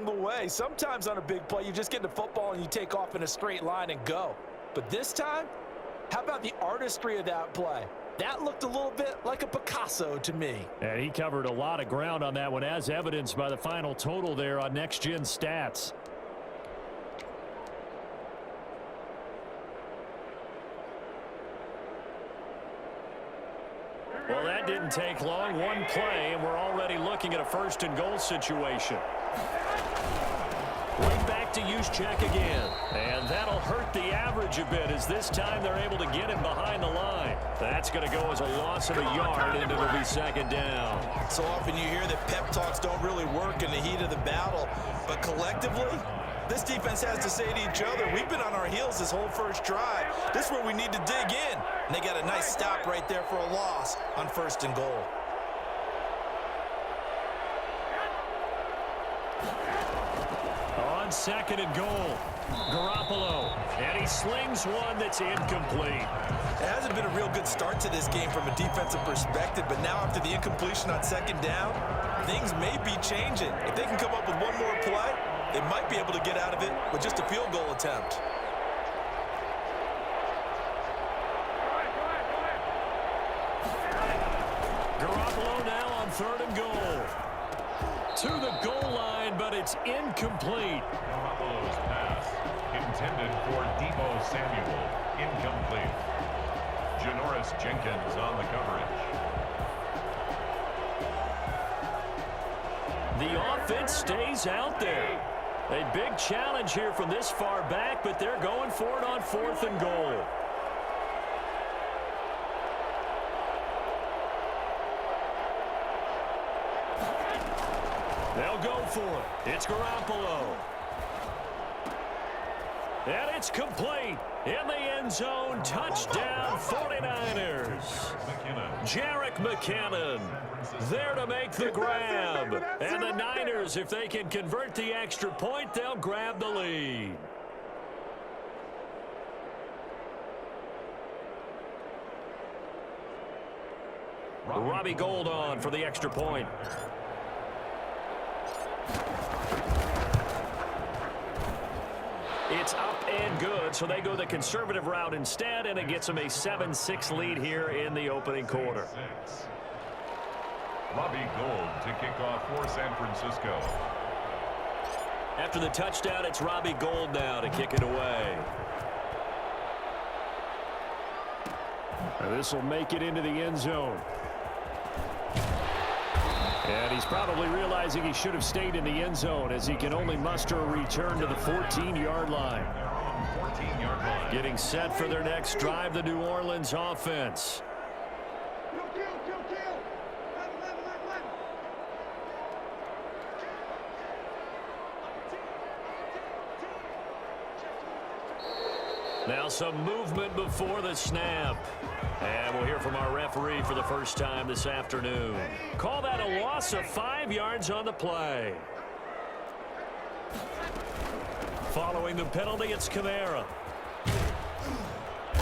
along the way. Sometimes on a big play, you just get the football and you take off in a straight line and go. But this time, how about the artistry of that play? That looked a little bit like a Picasso to me. And he covered a lot of ground on that one, as evidenced by the final total there on Next Gen Stats. Well, that didn't take long. One play, and we're already looking at a first-and-goal situation. Right back to use check again. And that'll hurt the average a bit, as this time they're able to get him behind the line. That's going to go as a loss of a yard, and it'll be second down. So often you hear that pep talks don't really work in the heat of the battle, but collectively, this defense has to say to each other, we've been on our heels this whole first drive. This is where we need to dig in. And they got a nice stop right there for a loss on first and goal. On second and goal, Garoppolo, and he slings one that's incomplete. It hasn't been a real good start to this game from a defensive perspective, but now after the incompletion on second down, things may be changing. If they can come up with one more play, they might be able to get out of it with just a field goal attempt. Garoppolo now on third and goal. To the goal line, but it's incomplete. Garoppolo's pass intended for Deebo Samuel. Incomplete. Janoris Jenkins on the coverage. The offense stays out there. A big challenge here from this far back, but they're going for it on fourth and goal. They'll go for it. It's Garoppolo. And it's complete. In the end zone, touchdown 49ers. Jerick McKinnon there to make the grab. And the Niners, if they can convert the extra point, they'll grab the lead. Robbie Gould on for the extra point. It's up and good, so they go the conservative route instead, and it gets them a 7-6 lead here in the opening quarter. Robbie Gould to kick off for San Francisco. After the touchdown, it's Robbie Gould now to kick it away. This will make it into the end zone. And he's probably realizing he should have stayed in the end zone, as he can only muster a return to the 14-yard line. Getting set for their next drive, the New Orleans offense. Now some movement before the snap. And we'll hear from our referee for the first time this afternoon. Call that a loss of 5 yards on the play. Following the penalty, it's Kamara.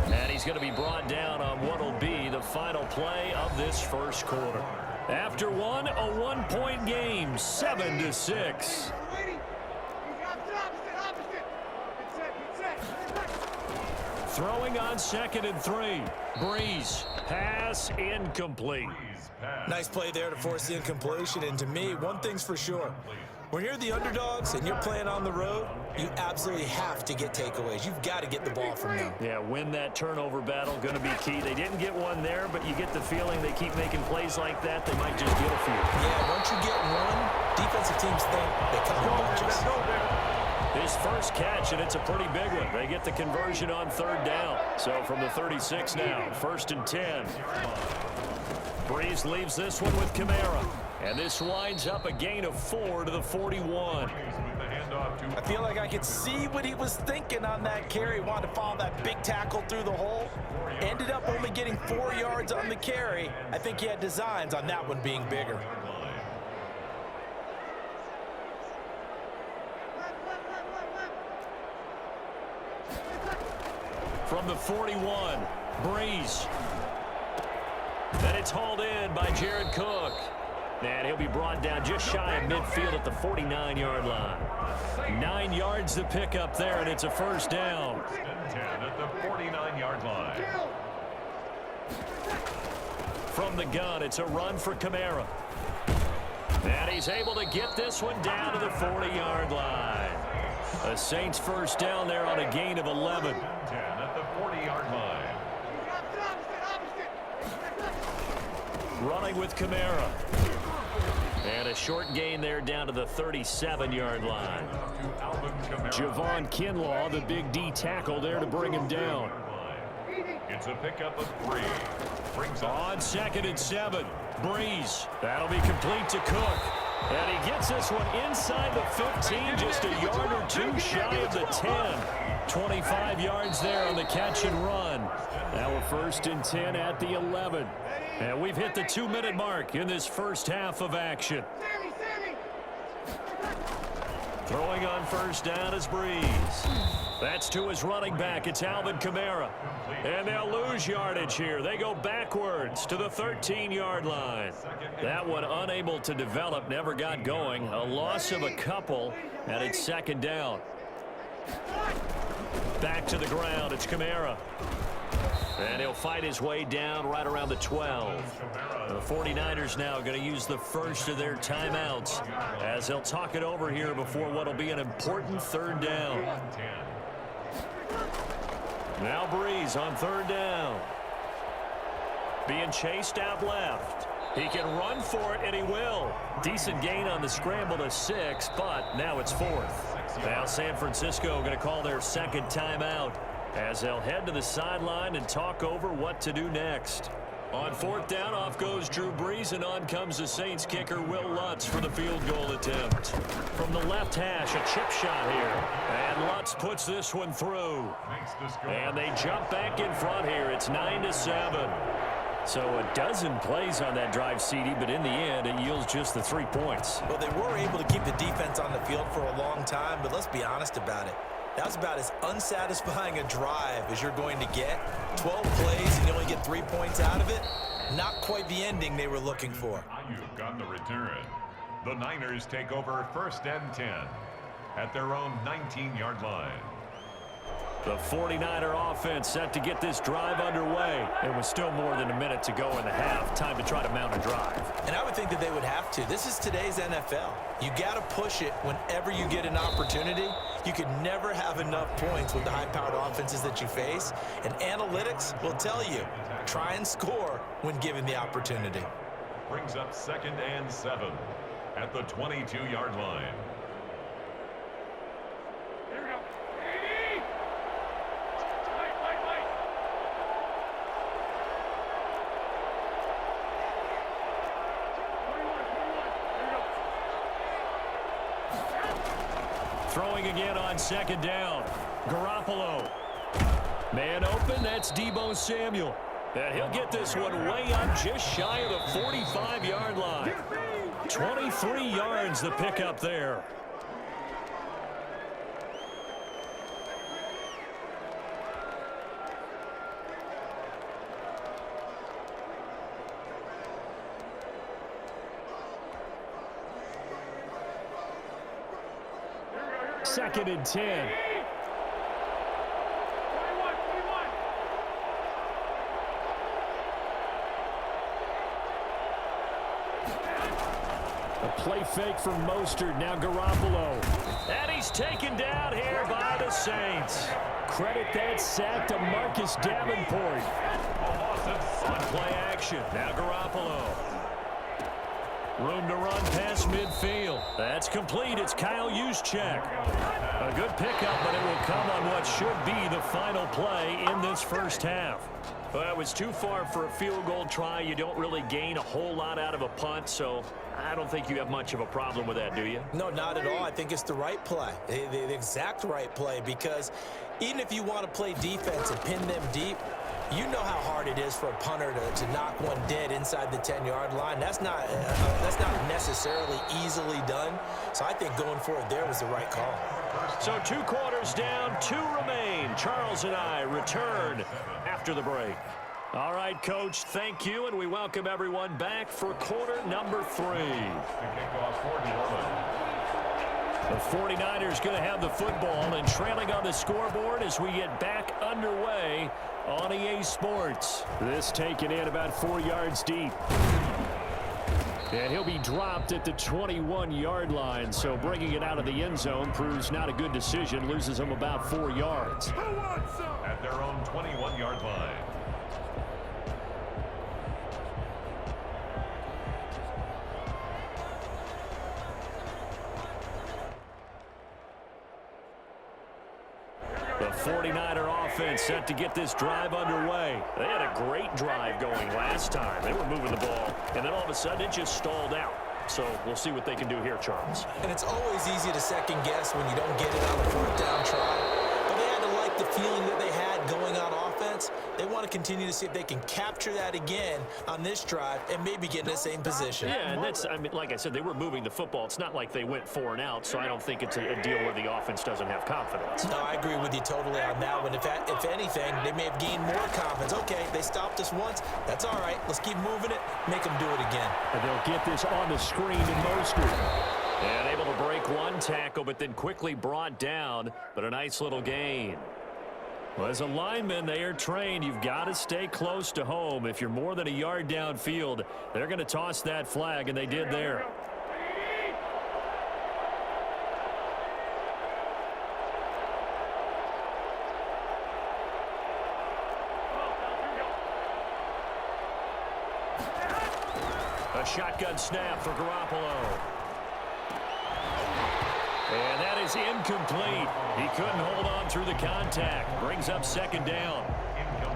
And he's going to be brought down on what will be the final play of this first quarter. After one, a one-point game, 7-6. Throwing on second and 3. Breeze. Pass incomplete. Nice play there to force the incompletion. And to me, one thing's for sure. When you're the underdogs and you're playing on the road, you absolutely have to get takeaways. You've got to get the ball from them. Yeah, win that turnover battle, going to be key. They didn't get one there, but you get the feeling they keep making plays like that, they might just get a few. Yeah, once you get one, defensive teams think they come in bunches. His first catch, and it's a pretty big one. They get the conversion on third down. So from the 36 now, 1st and 10. Breeze leaves this one with Kamara. And this winds up a gain of 4 to the 41. I feel like I could see what he was thinking on that carry. Wanted to follow that big tackle through the hole. Ended up only getting 4 yards on the carry. I think he had designs on that one being bigger. From the 41, Breeze. And it's hauled in by Jared Cook. And he'll be brought down just shy of midfield at the 49-yard line. 9 yards to pick up there, and it's a first down. 10 at the 49-yard line. From the gun, it's a run for Kamara. And he's able to get this one down to the 40-yard line. The Saints first down there on a gain of 11. 10 at the 40-yard line. Running with Kamara. And a short gain there down to the 37-yard line. Javon Kinlaw, the big D tackle there to bring him down. It's a pickup of 3. Brings on 2nd and 7. Breeze. That'll be complete to Cook. And he gets this one inside the 15, just a yard or two shy of the 10. 25 yards there on the catch and run. Now a 1st and 10 at the 11. And we've hit the 2-minute mark in this first half of action. Throwing on first down is Breeze. That's to his running back. It's Alvin Kamara. And they'll lose yardage here. They go backwards to the 13-yard line. That one unable to develop, never got going. A loss of a couple, and it's 2nd down. Back to the ground. It's Kamara. And he'll fight his way down right around the 12. The 49ers now going to use the first of their timeouts as they'll talk it over here before what will be an important 3rd down. Now Breeze on 3rd down. Being chased out left. He can run for it, and he will. Decent gain on the scramble to 6, but now it's 4th. Now San Francisco going to call their 2nd timeout as they'll head to the sideline and talk over what to do next. On 4th down, off goes Drew Brees, and on comes the Saints kicker Will Lutz for the field goal attempt. From the left hash, a chip shot here. And Lutz puts this one through. And they jump back in front here. It's 9-7. So a dozen plays on that drive, CD, but in the end, it yields just the 3 points. Well, they were able to keep the defense on the field for a long time, but let's be honest about it. That was about as unsatisfying a drive as you're going to get. 12 plays and you only get 3 points out of it. Not quite the ending they were looking for. You've got the return. The Niners take over 1st and 10 at their own 19-yard line. The 49er offense set to get this drive underway. It was still more than a minute to go in the half. Time to try to mount a drive. And I would think that they would have to. This is today's NFL. You got to push it whenever you get an opportunity. You could never have enough points with the high-powered offenses that you face. And analytics will tell you, try and score when given the opportunity. Brings up 2nd and 7 at the 22-yard line. Throwing again on 2nd down. Garoppolo. Man open, that's Deebo Samuel. And he'll get this one way up just shy of the 45-yard line. 23 yards the pickup there. Second and 10. A play fake from Mostert. Now Garoppolo. And he's taken down here by the Saints. Credit that sack to Marcus Davenport. On play action. Now Garoppolo. Room to run past midfield. That's complete. It's Kyle Juszczyk. A good pickup, but it will come on what should be the final play in this first half. Well, it was too far for a field goal try. You don't really gain a whole lot out of a punt, so I don't think you have much of a problem with that, do you? No, not at all. I think it's the right play, the exact right play, because even if you want to play defense and pin them deep, you know how hard it is for a punter to knock one dead inside the 10-yard line. That's not necessarily easily done. So I think going forward there was the right call. So 2 quarters down, 2 remain. Charles and I return after the break. All right, Coach, thank you, and we welcome everyone back for quarter number 3. The 49ers going to have the football and trailing on the scoreboard as we get back underway on EA Sports. This taken in about 4 yards deep. And he'll be dropped at the 21-yard line, so bringing it out of the end zone proves not a good decision, loses him about 4 yards. At their own 21-yard line. The 49er offense set to get this drive underway. They had a great drive going last time. They were moving the ball, and then all of a sudden it just stalled out. So we'll see what they can do here, Charles. And it's always easy to second guess when you don't get it on the fourth down try. But they had to like the feeling that they had going on offense. They want to continue to see if they can capture that again on this drive and maybe get in the same position. Yeah, and that's, I mean, like I said, they were moving the football. It's not like they went 4 and out, so I don't think it's a deal where the offense doesn't have confidence. No, I agree with you totally on that one. If anything, they may have gained more confidence. Okay, they stopped us once. That's all right. Let's keep moving it. Make them do it again. And they'll get this on the screen to Mostert. And able to break one tackle, but then quickly brought down. But a nice little gain. Well, as a lineman, they are trained. You've got to stay close to home. If you're more than a yard downfield, they're going to toss that flag, and they did there. A shotgun snap for Garoppolo. And that is incomplete. He couldn't hold on through the contact. Brings up second down.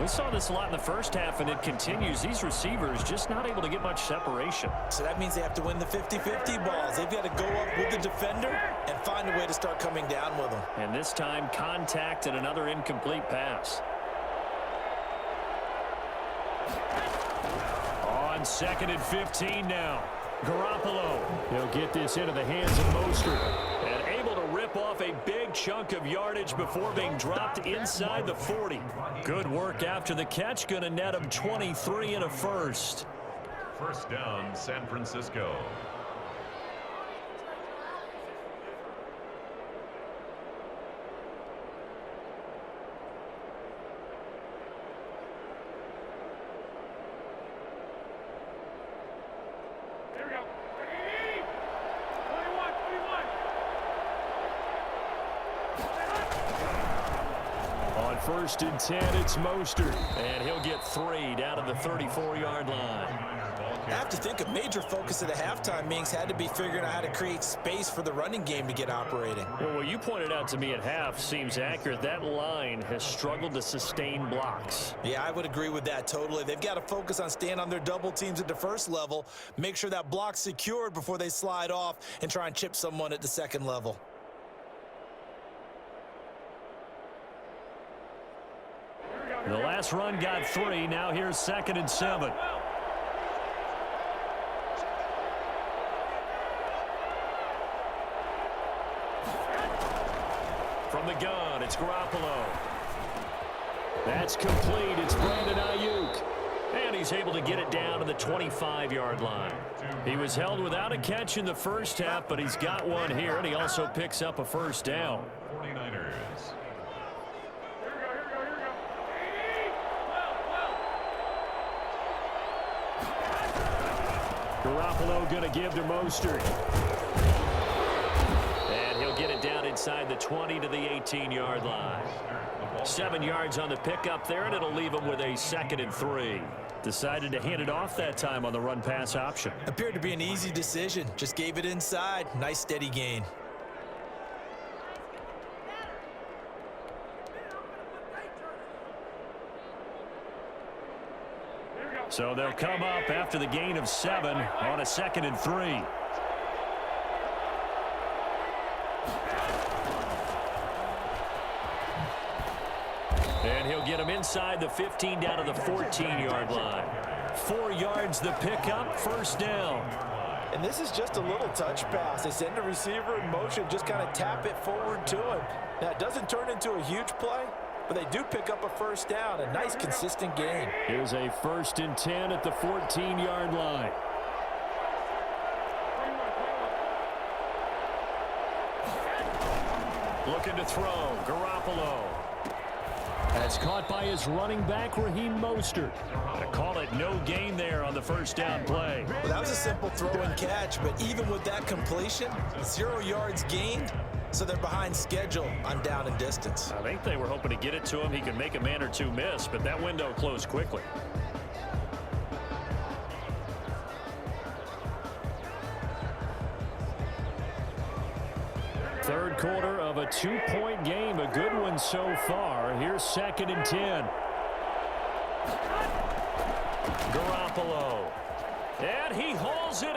We saw this a lot in the first half, and it continues. These receivers just not able to get much separation. So that means they have to win the 50-50 balls. They've got to go up with the defender and find a way to start coming down with them. And this time, contact and another incomplete pass. On 2nd and 15 now. Garoppolo. He'll get this into the hands of Mostert. And able to rip off a big chunk of yardage before being dropped inside the 40. Good work after the catch. Going to net him 23 and a first. First down, San Francisco. First and 10, it's Mostert. And he'll get 3 down to the 34-yard line. I have to think a major focus of the halftime meetings had to be figuring out how to create space for the running game to get operating. Well, what you pointed out to me at half seems accurate. That line has struggled to sustain blocks. Yeah, I would agree with that totally. They've got to focus on staying on their double teams at the first level, make sure that block's secured before they slide off and try and chip someone at the second level. The last run got 3. Now here's 2nd and 7. From the gun, it's Garoppolo. That's complete. It's Brandon Ayuk. And he's able to get it down to the 25-yard line. He was held without a catch in the first half, but he's got one here, and he also picks up a first down. 49ers. Garoppolo going to give to Mostert. And he'll get it down inside the 20 to the 18-yard line. 7 yards on the pickup there, and it'll leave him with a 2nd and 3. Decided to hand it off that time on the run-pass option. Appeared to be an easy decision. Just gave it inside. Nice steady gain. So they'll come up after the gain of 7 on a 2nd and 3. And he'll get him inside the 15 down to the 14-yard line. 4 yards the pickup, first down. And this is just a little touch pass. They send the receiver in motion, just kind of tap it forward to him. Now, it doesn't turn into a huge play, but they do pick up a first down. A nice, consistent gain. Here's a 1st and 10 at the 14-yard line. Looking to throw. Garoppolo. That's caught by his running back, Raheem Mostert. To call it no gain there on the first down play. Well, that was a simple throw and catch, but even with that completion, 0 yards gained, so they're behind schedule on down and distance. I think they were hoping to get it to him. He could make a man or two miss, but that window closed quickly. Third quarter of a 2-point game, a good one so far. Here's 2nd and 10. Garoppolo. And he hauls it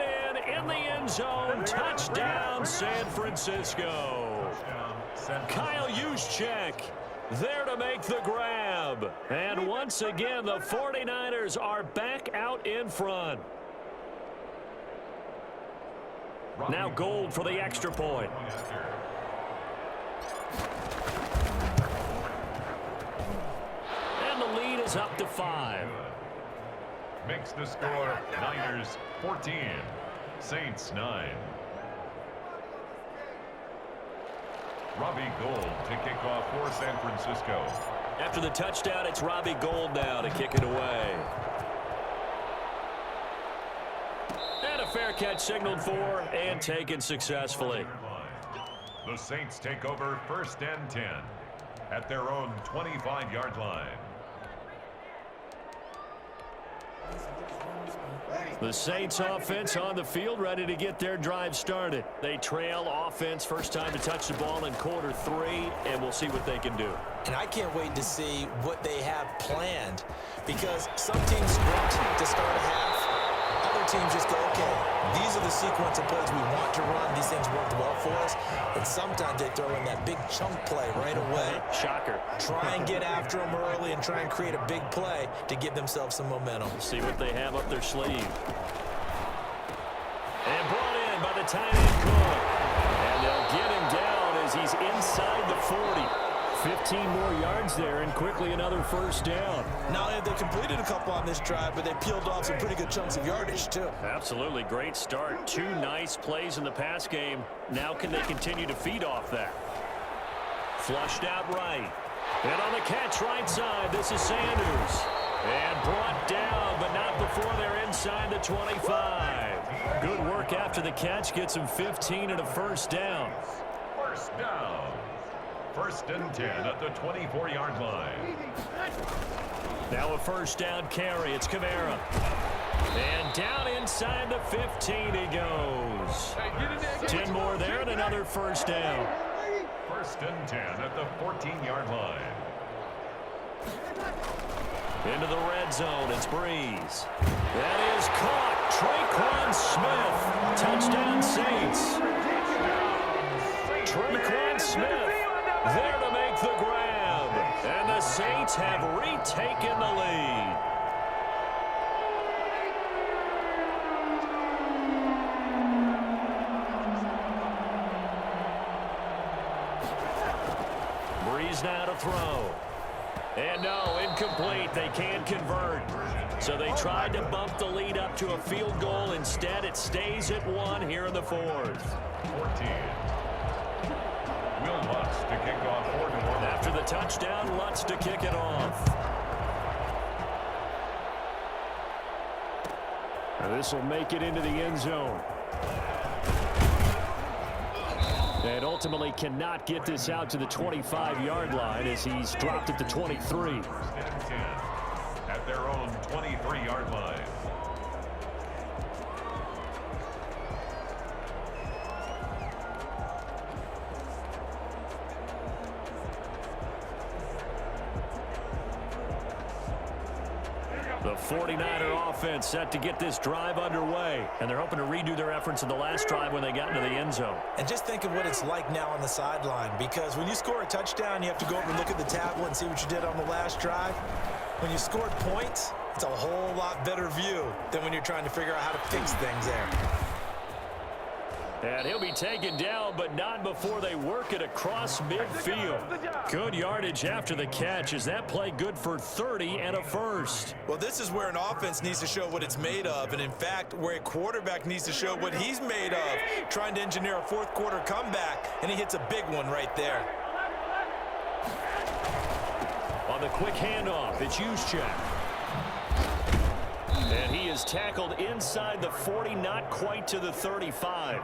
in the end zone. Touchdown, San Francisco. Kyle Juszczyk there to make the grab. And once again, the 49ers are back out in front. Now Gold for the extra point. And the lead is up to 5. Makes the score Niners 14, Saints 9. Robbie Gould to kick off for San Francisco. After the touchdown, it's Robbie Gould now to kick it away. And a fair catch signaled for and taken successfully. The Saints take over 1st and 10 at their own 25-yard line. The Saints offense on the field, ready to get their drive started. They trail offense, first time to touch the ball in quarter 3, and we'll see what they can do. And I can't wait to see what they have planned, because some teams sprint to start a half. Other teams just go, okay, these are the sequence of plays we want to run. These things worked well for us. And sometimes they throw in that big chunk play right away. Shocker. Try and get after them early and try and create a big play to give themselves some momentum. See what they have up their sleeve. And brought in by the tight end Cook. And they'll get him down as he's inside the 40. 15 more yards there, and quickly another first down. Not only have they completed a couple on this drive, but they peeled off some pretty good chunks of yardage, too. Absolutely great start. 2 nice plays in the pass game. Now can they continue to feed off that? Flushed out right. And on the catch right side, this is Sanders. And brought down, but not before they're inside the 25. Good work after the catch. Gets him 15 and a first down. First down. 1st and 10 at the 24-yard line. Now a first down carry. It's Kamara. And down inside the 15 he goes. 10 more there and another first down. 1st and 10 at the 14-yard line. Into the red zone. It's Breeze. That is caught. Traquan Smith. Touchdown Saints. Traquan Smith there to make the grab. And the Saints have retaken the lead. Breeze now to throw. And no, incomplete. They can't convert. So they tried to bump the lead up to a field goal. Instead, it stays at 1 here in the 4th. 14. Will Lutz to kick off for New Orleans. After the touchdown, Lutz to kick it off. Now this will make it into the end zone. And ultimately cannot get this out to the 25-yard line as he's dropped at the 23. 1st and 10 at their own 23-yard line. The 49er offense set to get this drive underway, and they're hoping to redo their efforts in the last drive when they got into the end zone. And just think of what it's like now on the sideline, because when you score a touchdown, you have to go over and look at the tablet and see what you did on the last drive. When you scored points, it's a whole lot better view than when you're trying to figure out how to fix things there. And he'll be taken down, but not before they work it across midfield. Good yardage after the catch. Is that play good for 30 and a first? Well, this is where an offense needs to show what it's made of, and in fact, where a quarterback needs to show what he's made of, trying to engineer a fourth quarter comeback, and he hits a big one right there. On the quick handoff, it's Juszczyk. And he is tackled inside the 40, not quite to the 35.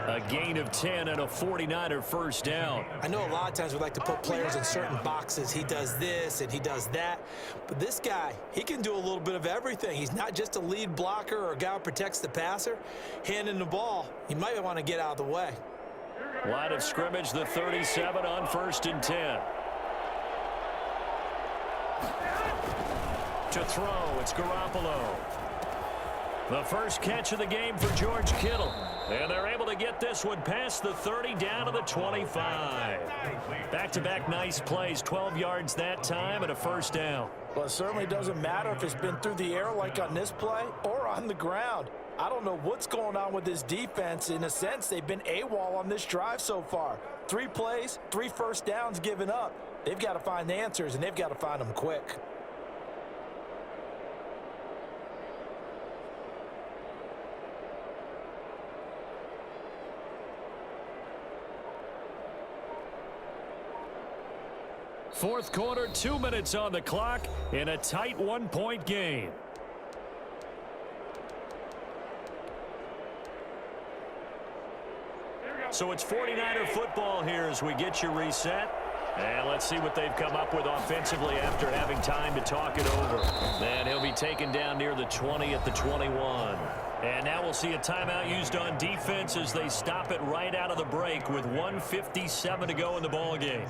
A gain of 10 and a 49er first down. I know a lot of times we like to put players in certain boxes. He does this and he does that. But this guy, he can do a little bit of everything. He's not just a lead blocker or a guy who protects the passer. Handing the ball, you might want to get out of the way. Line of scrimmage, the 37 on 1st and 10. To throw, it's Garoppolo. The first catch of the game for George Kittle. And they're able to get this one past the 30 down to the 25. Back-to-back nice plays, 12 yards that time and a first down. Well, it certainly doesn't matter if it's been through the air like on this play or on the ground. I don't know what's going on with this defense. In a sense, they've been AWOL on this drive so far. 3 plays, 3 first downs given up. They've got to find the answers, and they've got to find them quick. Fourth quarter, 2 minutes on the clock in a tight 1-point game. So it's 49er football here as we get you reset. And let's see what they've come up with offensively after having time to talk it over. And he'll be taken down near the 20 at the 21. And now we'll see a timeout used on defense as they stop it right out of the break with 1:57 to go in the ballgame.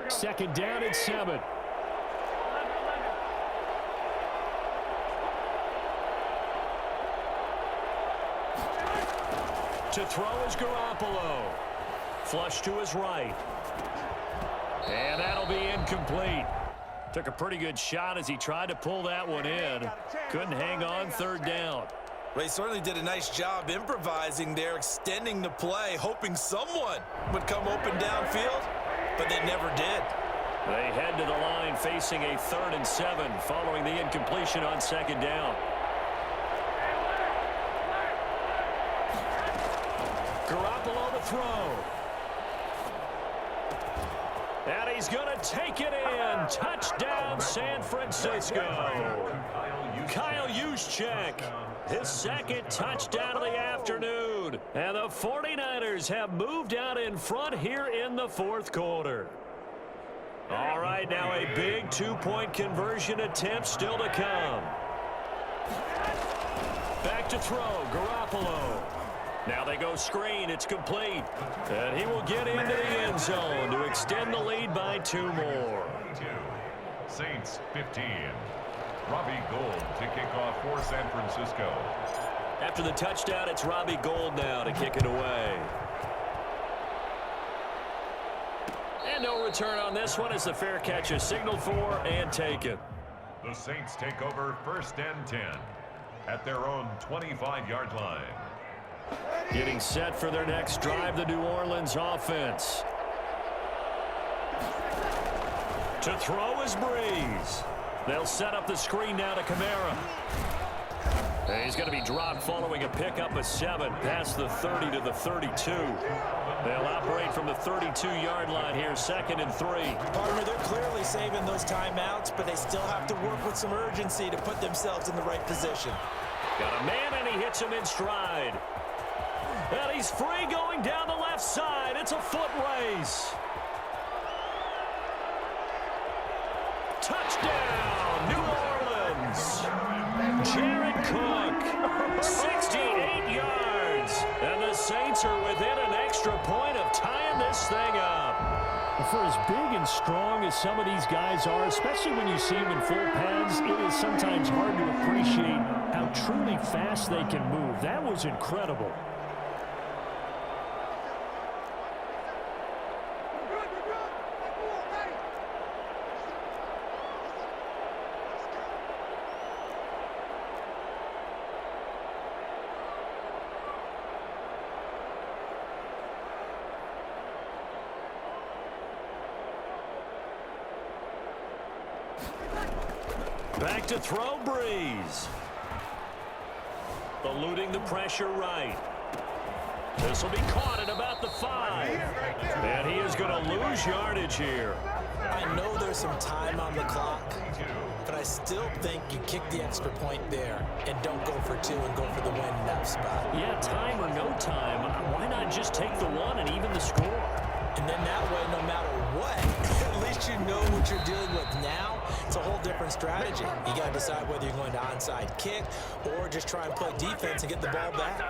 Second down and 7. To throw is Garoppolo. Flush to his right. And that'll be incomplete. Took a pretty good shot as he tried to pull that one in. Couldn't hang on, third down. Well, he certainly did a nice job improvising there, extending the play, hoping someone would come open downfield, but they never did. They head to the line facing a 3rd and 7 following the incompletion on second down. Garoppolo to throw. And he's going to take it in. Touchdown, San Francisco. Kyle Juszczyk, his second touchdown of the afternoon. And the 49ers have moved out in front here in the fourth quarter. All right, now a big 2-point conversion attempt still to come. Back to throw, Garoppolo. Now they go screen, it's complete. And he will get into the end zone to extend the lead by 2 more. Saints 15. Robbie Gould to kick off for San Francisco. After the touchdown, it's Robbie Gould now to kick it away. And no return on this one as the fair catch is signaled for and taken. The Saints take over 1st and 10 at their own 25-yard line. Getting set for their next drive, the New Orleans offense. To throw is Breeze. They'll set up the screen now to Kamara. And he's going to be dropped following a pickup of 7 past the 30 to the 32. They'll operate from the 32-yard line here, 2nd and 3. Partner, they're clearly saving those timeouts, but they still have to work with some urgency to put themselves in the right position. Got a man, and he hits him in stride. And he's free going down the left side. It's a foot race. Touchdown, New Orleans. Jared Cook, 68 yards. And the Saints are within an extra point of tying this thing up. For as big and strong as some of these guys are, especially when you see them in full pads, it is sometimes hard to appreciate how truly fast they can move. That was incredible. Back to throw, Breeze. Eluding the pressure right. This will be caught at about the 5. And he is going to lose yardage here. I know there's some time on the clock, but I still think you kick the extra point there and don't go for 2 and go for the win in that spot. Yeah, time or no time. Why not just take the 1 and even the score? And then that way, no matter what, at least you know what you're dealing with now. It's a whole different strategy. You got to decide whether you're going to onside kick or just try and play defense and get the ball back.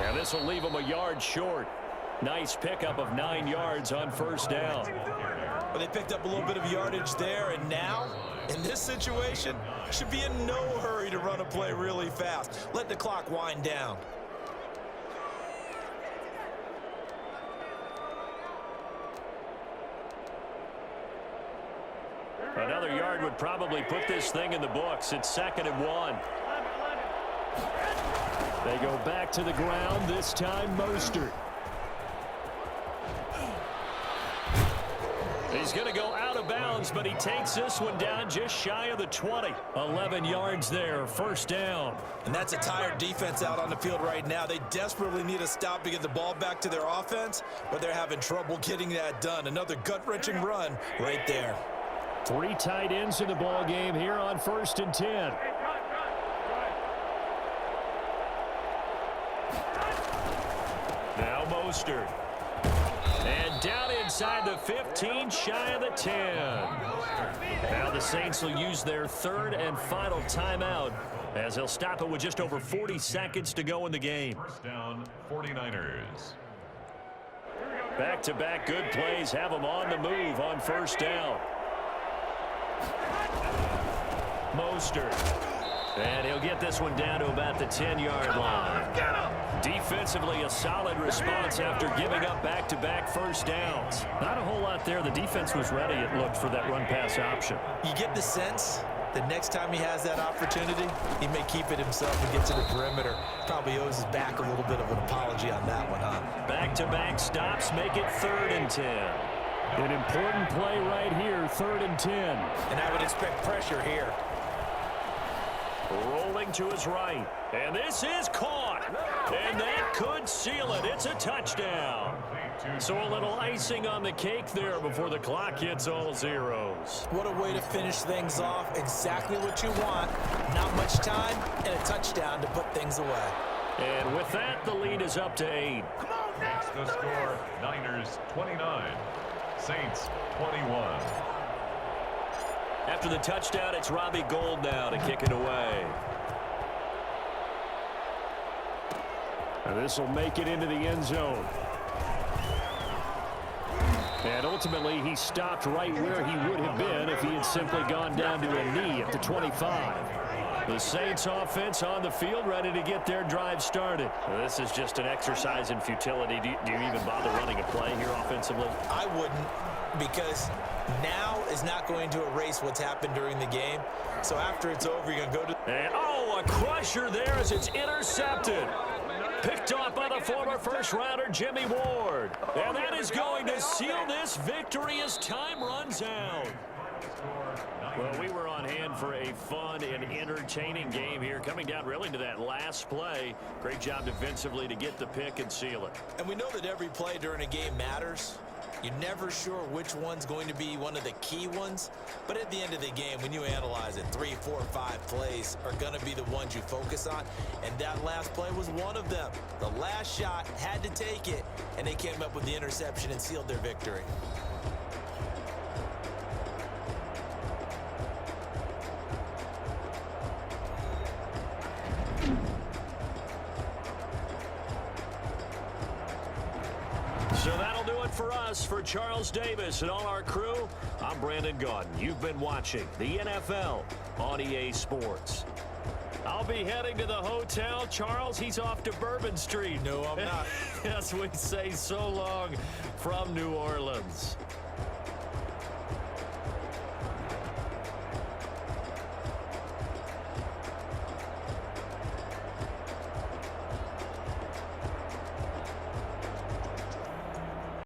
And this will leave him a yard short. Nice pickup of 9 yards on first down. Well, they picked up a little bit of yardage there, and now, in this situation, should be in no hurry to run a play really fast. Let the clock wind down. Another yard would probably put this thing in the books. It's 2nd and 1. They go back to the ground, this time Mostert. He's going to go out of bounds, but he takes this one down just shy of the 20. 11 yards there, first down. And that's a tired defense out on the field right now. They desperately need a stop to get the ball back to their offense, but they're having trouble getting that done. Another gut-wrenching run right there. 3 tight ends in the ball game here on 1st and 10. Now Mostert. And down inside the 15, shy of the 10. Now the Saints will use their 3rd and final timeout as they'll stop it with just over 40 seconds to go in the game. First down, 49ers. Back-to-back good plays have them on the move on first down. Mostert. And he'll get this one down to about the 10-yard line. Defensively, a solid response after giving up back-to-back first downs. Not a whole lot there. The defense was ready, it looked, for that run-pass option. You get the sense that next time he has that opportunity, he may keep it himself and get to the perimeter. Probably owes his back a little bit of an apology on that one, huh? Back-to-back stops make it 3rd and 10. An important play right here, 3rd and 10. And I would expect pressure here. Rolling to his right. And this is caught. And that could seal it. It's a touchdown. So a little icing on the cake there before the clock hits all zeros. What a way to finish things off. Exactly what you want. Not much time and a touchdown to put things away. And with that, the lead is up to 8. Next the score, Niners 29, Saints 21. After the touchdown, it's Robbie Gould now to kick it away. And this will make it into the end zone. And ultimately, he stopped right where he would have been if he had simply gone down to a knee at the 25. The Saints offense on the field ready to get their drive started. Well, this is just an exercise in futility. Do you even bother running a play here offensively? I wouldn't, because now is not going to erase what's happened during the game. So after it's over, you're going to go to... And, oh, a crusher there as it's intercepted. Picked off by the former first-rounder Jimmy Ward. And that is going to seal this victory as time runs out. Well, we were on hand for a fun and entertaining game here, coming down really to that last play. Great job defensively to get the pick and seal it. And we know that every play during a game matters. You're never sure which one's going to be one of the key ones. But at the end of the game, when you analyze it, 3, 4, 5 plays are going to be the ones you focus on. And that last play was one of them. The last shot had to take it, and they came up with the interception and sealed their victory. So that'll do it for us. For Charles Davis and all our crew, I'm Brandon Gaudin. You've been watching the NFL on EA Sports. I'll be heading to the hotel. Charles, he's off to Bourbon Street. No, I'm not. Yes, we say so long from New Orleans.